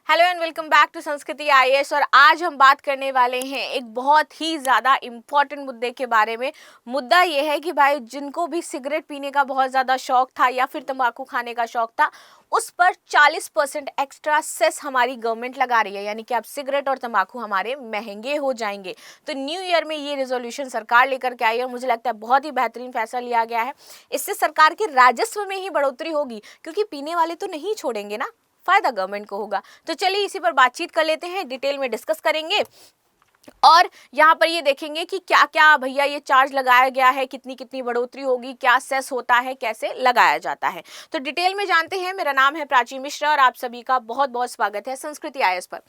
Hello and welcome back to Sanskriti IAS. और आज हम बात करने वाले हैं एक बहुत ही ज़्यादा इम्पॉर्टेंट मुद्दे के बारे में। मुद्दा ये है कि भाई जिनको भी सिगरेट पीने का बहुत ज़्यादा शौक था या फिर तंबाकू खाने का शौक था, उस पर 40% एक्स्ट्रा सेस हमारी गवर्नमेंट लगा रही है, यानी कि अब सिगरेट और तंबाकू हमारे महंगे हो जाएंगे। तो न्यू ईयर में ये रेजोल्यूशन सरकार लेकर के आई है और मुझे लगता है बहुत ही बेहतरीन फैसला लिया गया है। इससे सरकार के राजस्व में ही बढ़ोतरी होगी, क्योंकि पीने वाले तो नहीं छोड़ेंगे ना, फायदा गवर्नमेंट को होगा। तो चलिए इसी पर बातचीत कर लेते हैं, डिटेल में डिस्कस करेंगे और यहाँ पर ये देखेंगे कि क्या क्या भैया ये चार्ज लगाया गया है, कितनी कितनी बढ़ोतरी होगी, क्या सेस होता है, कैसे लगाया जाता है। तो डिटेल में जानते हैं। मेरा नाम है प्राची मिश्रा और आप सभी का बहुत बहुत स्वागत है संस्कृति आईएएस पर।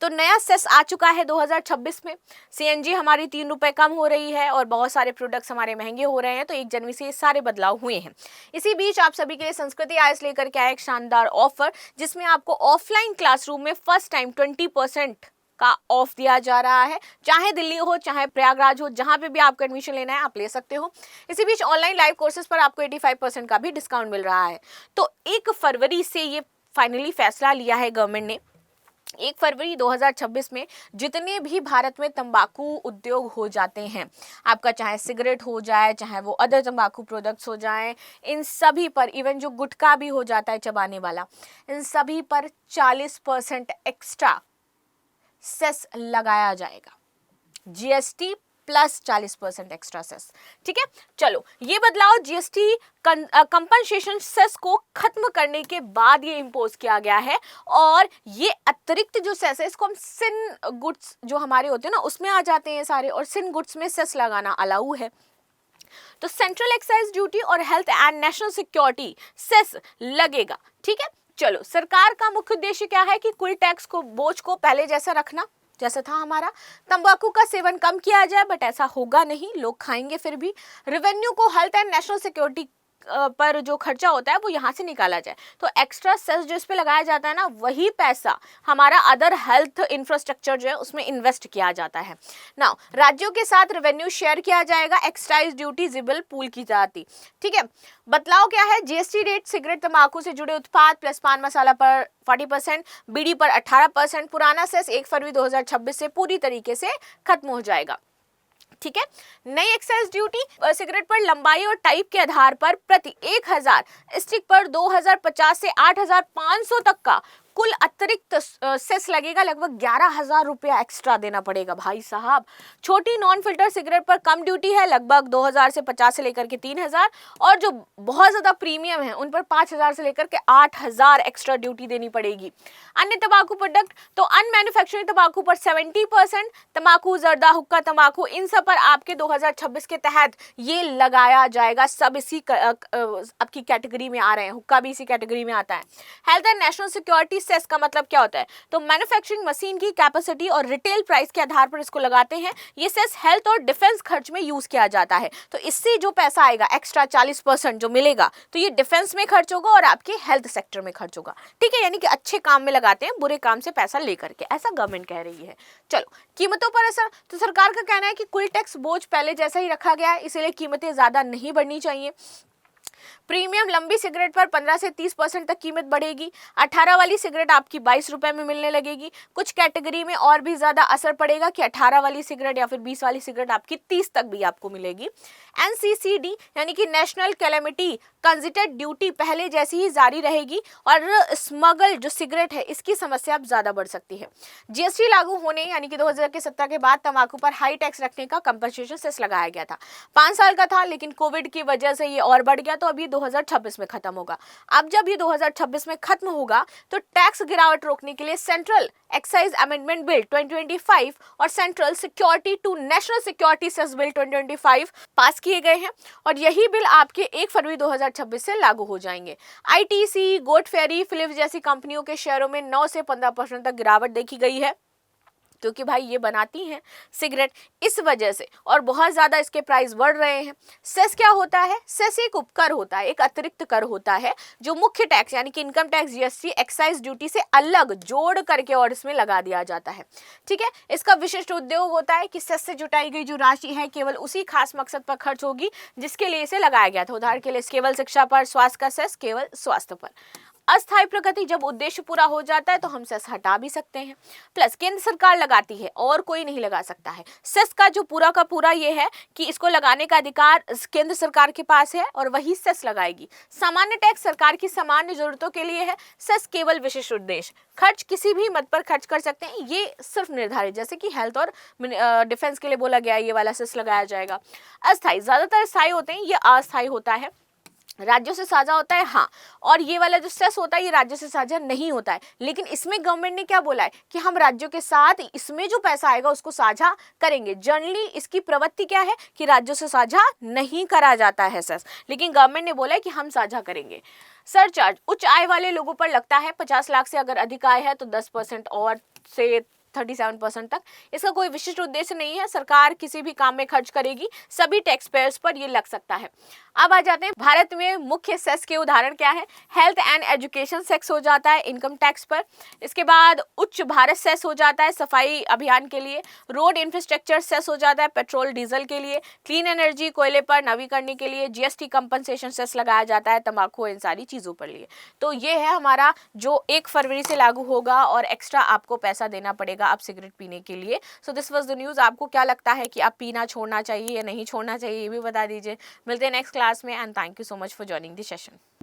तो नया सेस आ चुका है 2026 में। सीएनजी हमारी 3 रुपये कम हो रही है और बहुत सारे प्रोडक्ट्स हमारे महंगे हो रहे हैं। तो 1 जनवरी से ये सारे बदलाव हुए हैं। इसी बीच आप सभी के लिए संस्कृति आईएएस लेकर के आए एक शानदार ऑफर, जिसमें आपको ऑफलाइन क्लासरूम में फर्स्ट टाइम 20% का ऑफ दिया जा रहा है। चाहे दिल्ली हो, चाहे प्रयागराज हो, जहां पे भी आपको एडमिशन लेना है आप ले सकते हो। इसी बीच ऑनलाइन लाइव कोर्सेज पर आपको 85% का भी डिस्काउंट मिल रहा है। तो 1 फरवरी से ये फाइनली फैसला लिया है गवर्नमेंट ने। 1 फरवरी 2026 में जितने भी भारत में तंबाकू उद्योग हो जाते हैं, आपका चाहे सिगरेट हो जाए, चाहे वो अदर तंबाकू प्रोडक्ट्स हो जाएं, इन सभी पर, इवन जो गुटखा भी हो जाता है चबाने वाला, इन सभी पर 40% एक्स्ट्रा सेस लगाया जाएगा। GST plus 40% extra cess. ठीक है, चलो ये बदलाव जीएसटी कंपनसेशन सेस को खत्म करने के बाद ये इम्पोज किया गया है। और ये अतिरिक्त जो सेस है, इसको हम सिन गुड्स जो हमारे होते हैं ना, उसमें आ जाते हैं सारे, और सिन गुड्स में सेस लगाना अलाउ है। तो सेंट्रल एक्साइज ड्यूटी और health and national security cess लगेगा। ठीक है, चलो सरकार का मुख्य उद्देश्य क्या है कि कुल टैक्स को, बोझ को पहले जैसा रखना जैसा था हमारा। तंबाकू का सेवन कम किया जाए, बट ऐसा होगा नहीं, लोग खाएंगे फिर भी। रेवेन्यू को हेल्थ एंड नेशनल सिक्योरिटी पर जो खर्चा होता है वो यहाँ से निकाला जाए। तो एक्स्ट्रा सेस जो इस पे लगाया जाता है ना, वही पैसा हमारा अदर हेल्थ इंफ्रास्ट्रक्चर जो है उसमें इन्वेस्ट किया जाता है। नाउ राज्यों के साथ रेवेन्यू शेयर किया जाएगा, एक्साइज ड्यूटी जिबल पूल की जाती। ठीक है, बदलाव क्या है? जीएसटी रेट सिगरेट तंबाकू से जुड़े उत्पाद प्लस पान मसाला पर 40%, बीड़ी पर 18%। पुराना सेस 1 फरवरी 2026 से पूरी तरीके से खत्म हो जाएगा। ठीक है, नई एक्साइज ड्यूटी सिगरेट पर लंबाई और टाइप के आधार पर प्रति 1000 स्टिक पर 2050 से 8500 तक का कुल अतिरिक्त सेस लगेगा। लगभग 11,000 रुपया एक्स्ट्रा देना पड़ेगा भाई साहब। छोटी नॉन फिल्टर सिगरेट पर कम ड्यूटी है, लगभग 2000 से 50 से लेकर के 3000, और जो बहुत ज्यादा प्रीमियम है उन पर 5000 से लेकर के 8000 एक्स्ट्रा ड्यूटी देनी पड़ेगी। अन्य तंबाकू प्रोडक्ट, तो अनमैन्युफैक्चरिंग तंबाकू पर 70%, तंबाकू, जर्दा, हुक्का तंबाकू, इन सब पर आपके 2026 के तहत ये लगाया जाएगा। सब इसी आपकी कैटेगरी में आ रहे हैं, हुक्का भी इसी कैटेगरी में आता है। Health and national security cess का मतलब क्या होता है? तो मैन्युफैक्चरिंग मशीन की कैपेसिटी और रिटेल प्राइस के आधार पर इसको लगाते हैं। ये सेस हेल्थ और डिफेंस खर्च में यूज किया जाता है। तो इससे जो पैसा आएगा एक्स्ट्रा 40% जो मिलेगा, तो ये डिफेंस में खर्च होगा और आपके हेल्थ सेक्टर में खर्च होगा। ठीक है, यानी कि अच्छे काम में लगाते हैं, बुरे काम से पैसा लेकर के, ऐसा गवर्नमेंट कह रही है। चलो कीमतों पर असर, तो सरकार का कहना है कि कुल टैक्स बोझ पहले जैसा ही रखा गया है, इसीलिए कीमतें ज्यादा नहीं बढ़नी चाहिए। प्रीमियम लंबी सिगरेट पर 15 से 30% तक कीमत बढ़ेगी। 18 वाली सिगरेट आपकी 22 रुपए में मिलने लगेगी। कुछ कैटेगरी में और भी ज्यादा असर पड़ेगा कि 18 वाली सिगरेट या फिर 20 वाली सिगरेट आपकी 30 तक भी आपको मिलेगी। एनसीसीडी यानी कि नेशनल कैलेमिटी कंजिटेड ड्यूटी पहले जैसी ही जारी रहेगी और स्मगल जो सिगरेट है इसकी समस्या अब ज्यादा बढ़ सकती है। जीएसटी लागू होने यानी कि 2017 के बाद तंबाकू पर हाई टैक्स रखने का कंपनसेशन सेस लगाया गया था। 5 साल का था, लेकिन कोविड की वजह से ये और बढ़ गया, तो अभी 2026 में खत्म होगा। अब जब ये 2026 में खत्म होगा तो टैक्स गिरावट रोकने के लिए सेंट्रल एक्साइज अमेंडमेंट बिल 2025 और central security to national security cess bill 2025 pass किए गए हैं और यही बिल आपके 1 फरवरी 2026 से लागू हो जाएंगे। आईटीसी, गोट फेरी, फिलिप्स जैसी कंपनियों के शेयरों में 9 से 15% तक गिरावट देखी गई है, क्योंकि भाई ये बनाती हैं सिगरेट, इस वजह से और बहुत ज़्यादा इसके प्राइस बढ़ रहे हैं। सेस क्या होता है? सेस एक उपकर होता है, एक अतिरिक्त कर होता है जो मुख्य टैक्स यानी कि income tax, GST, excise duty से अलग जोड़ करके और इसमें लगा दिया जाता है। ठीक है, इसका विशिष्ट उद्योग होता है कि सेस से जुटाई गई जो राशि है केवल उसी खास मकसद पर खर्च होगी जिसके लिए इसे लगाया गया था। उदाहरण के लिए केवल शिक्षा पर, स्वास्थ्य का सेस केवल स्वास्थ्य पर। अस्थायी प्रगति, जब उद्देश्य पूरा हो जाता है तो हम सेस हटा भी सकते हैं। प्लस केंद्र सरकार लगाती है और कोई नहीं लगा सकता है। सेस का जो पूरा का पूरा ये है कि इसको लगाने का अधिकार केंद्र सरकार के पास है और वही सेस लगाएगी। सामान्य टैक्स सरकार की सामान्य जरूरतों के लिए है। सेस केवल विशेष उद्देश्य, खर्च किसी भी मद पर खर्च कर सकते हैं, ये सिर्फ निर्धारित, जैसे कि हेल्थ और डिफेंस के लिए बोला गया है, ये वाला सेस लगाया जाएगा। अस्थायी, ज्यादातर स्थायी होते हैं, ये अस्थायी होता है, राज्यों से साझा होता है। हाँ, और ये वाला जो सेस होता है ये राज्यों से साझा नहीं होता है, लेकिन इसमें गवर्नमेंट ने क्या बोला है कि हम राज्यों के साथ इसमें जो पैसा आएगा उसको साझा करेंगे। जनरली इसकी प्रवृत्ति क्या है कि राज्यों से साझा नहीं करा जाता है सेस, लेकिन गवर्नमेंट ने बोला है कि हम साझा करेंगे। सरचार्ज उच्च आय वाले लोगों पर लगता है। 50 लाख से अगर अधिक आय है तो 10% और से 37% तक। इसका कोई विशिष्ट उद्देश्य नहीं है, सरकार किसी भी काम में खर्च करेगी, सभी टैक्स पेयर्स पर ये लग सकता है। अब आ जाते हैं भारत में मुख्य सेस के उदाहरण क्या है। हेल्थ एंड एजुकेशन सेस हो जाता है इनकम टैक्स पर। इसके बाद उच्च भारत सेस हो जाता है सफाई अभियान के लिए। रोड इंफ्रास्ट्रक्चर सेस हो जाता है पेट्रोल डीजल के लिए। क्लीन एनर्जी कोयले पर नवीकरण के लिए जीएसटी कंपनसेशन सेस लगाया जाता है तंबाकू इन सारी चीजों पर लिए। तो ये है हमारा जो 1 फरवरी से लागू होगा और एक्स्ट्रा आपको पैसा देना पड़ेगा आप सिगरेट पीने के लिए। So this was the news. आपको क्या लगता है कि आप पीना छोड़ना चाहिए या नहीं छोड़ना चाहिए, ये भी बता दीजिए। मिलते हैं नेक्स्ट क्लास में and thank you so much for joining the session.